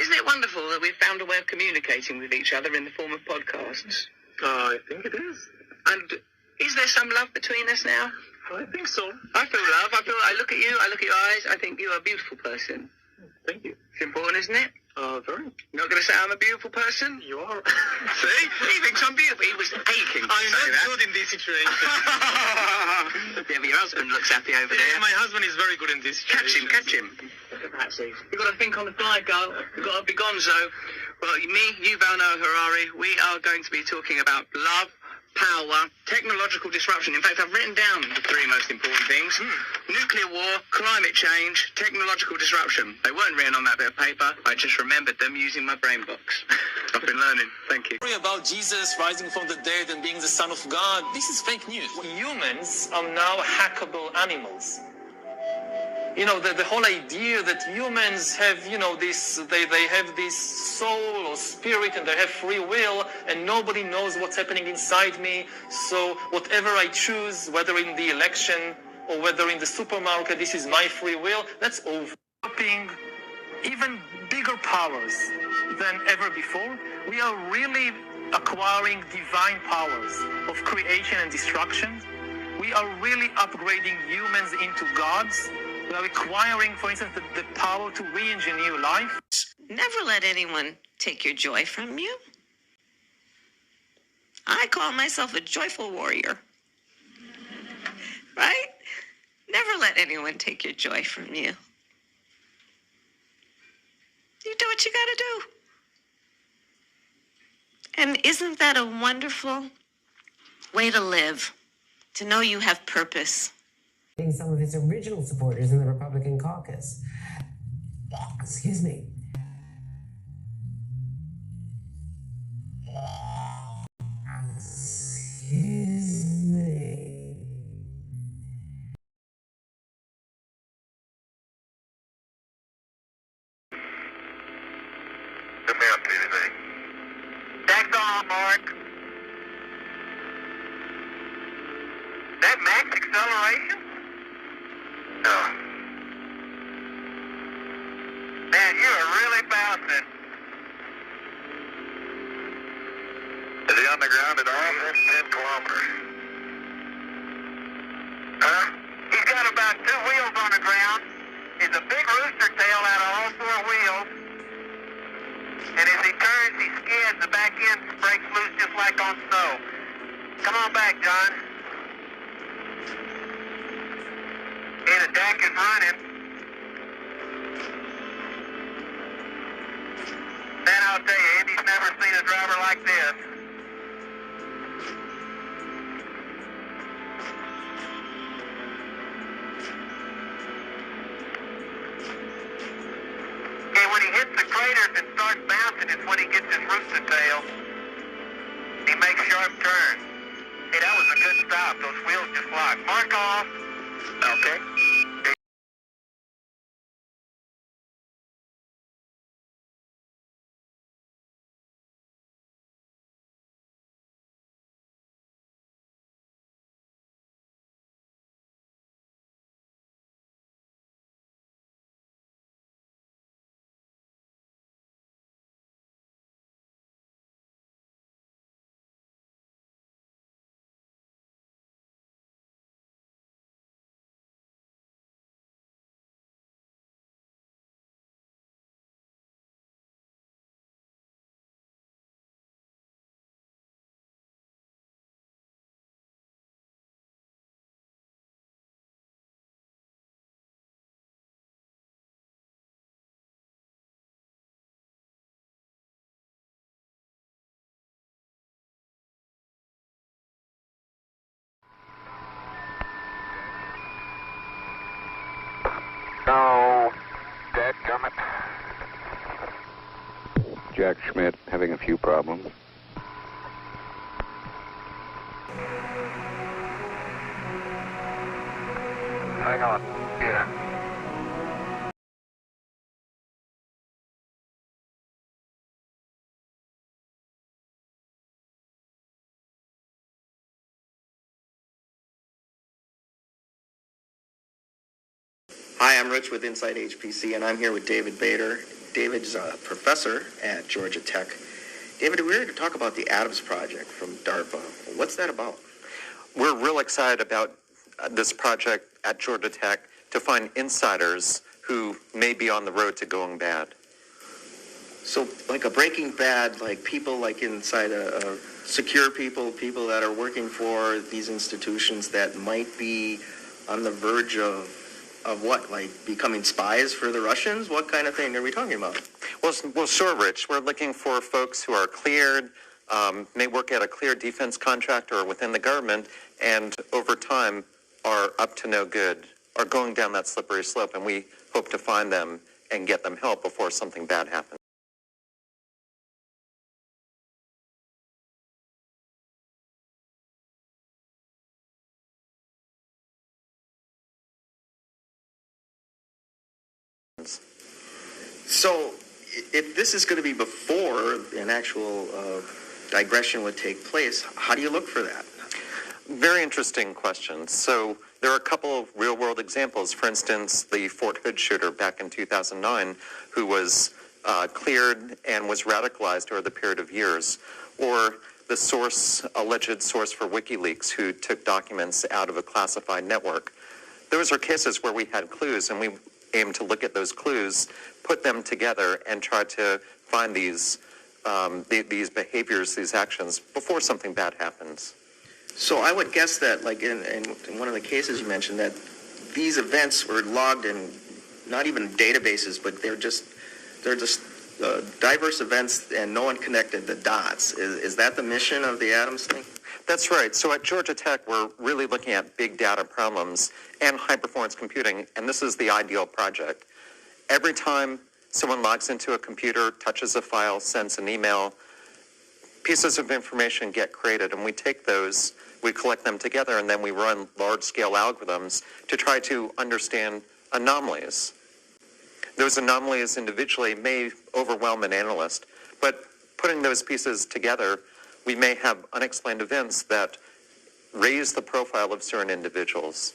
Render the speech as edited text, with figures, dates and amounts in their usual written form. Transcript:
Isn't it wonderful that we've found a way of communicating with each other in the form of podcasts? I think it is. And is there some love between us now? I think so. I feel love. I look at you, I look at your eyes, I think you're a beautiful person. Thank you. It's important, isn't it? Very. You're not going to say I'm a beautiful person? You are. See? He thinks I'm beautiful. He was aching to I'm say not that. good in this situation. Yeah, but your husband looks happy over there. My husband is very good in this situation. Catch him. You've got to think on the fly, girl. You've got to be gonzo. Well, me, you, Valno, Harari, we are going to be talking about love, power, technological disruption. In fact, I've written down the three most important things. Nuclear war, climate change, technological disruption. They weren't written on that bit of paper. I just remembered them using my brain box. I've been learning. Thank you. Story about Jesus rising from the dead and being the Son of God. This is fake news. Humans are now hackable animals. You know, the whole idea that humans have, you know, this, they have this soul or spirit and they have free will and nobody knows what's happening inside me. So whatever I choose, whether in the election or whether in the supermarket, this is my free will. That's overlapping even bigger powers than ever before. We are really acquiring divine powers of creation and destruction. We are really upgrading humans into gods. We are acquiring, for instance, the power to re-engineer life. Never let anyone take your joy from you. I call myself a joyful warrior. Right? Never let anyone take your joy from you. You do what you gotta do. And isn't that a wonderful way to live? To know you have purpose. Some of his original supporters in the Republican caucus. Excuse me. Excuse me. Come out to anything. That's all, Mark. That max acceleration? No. Man, you are really bouncing. Is he on the ground at all? 10 kilometers. Huh? He's got about 2 wheels on the ground. He's a big rooster tail out of all 4 wheels. And as he turns, he skids. The back end breaks loose just like on snow. Come on back, John. And the deck is running. Man, I'll tell you, Andy's never seen a driver like this. And when he hits the craters and starts bouncing, it's when he gets his rooster tail. He makes sharp turns. Hey, that was a good stop. Those wheels just locked. Mark off. Okay. No, dadgummit. Jack Schmidt having a few problems. Hang on. Yeah. Hi, I'm Rich with Inside HPC, and I'm here with David Bader. David's a professor at Georgia Tech. David, we're here to talk about the Adams Project from DARPA. What's that about? We're real excited about this project at Georgia Tech to find insiders who may be on the road to going bad. So like a Breaking Bad, like people like inside a secure people that are working for these institutions that might be on the verge of what, like becoming spies for the Russians? What kind of thing are we talking about? Well, sure, Rich. We're looking for folks who are cleared, may work at a clear defense contractor or within the government, and over time are up to no good, are going down that slippery slope, and we hope to find them and get them help before something bad happens. So if this is going to be before an actual digression would take place, how do you look for that? Very interesting question. So there are a couple of real-world examples. For instance, the Fort Hood shooter back in 2009 who was cleared and was radicalized over the period of years, or the alleged source for WikiLeaks who took documents out of a classified network. Those are cases where we had clues, and we aim to look at those clues, put them together, and try to find these behaviors, these actions, before something bad happens. So I would guess that, like in one of the cases you mentioned, that these events were logged in not even databases, but they're just diverse events, and no one connected the dots. Is that the mission of the Adams thing? That's right. So at Georgia Tech, we're really looking at big data problems and high-performance computing, and this is the ideal project. Every time someone logs into a computer, touches a file, sends an email, pieces of information get created, and we take those, we collect them together, and then we run large-scale algorithms to try to understand anomalies. Those anomalies individually may overwhelm an analyst, but putting those pieces together, we may have unexplained events that raise the profile of certain individuals.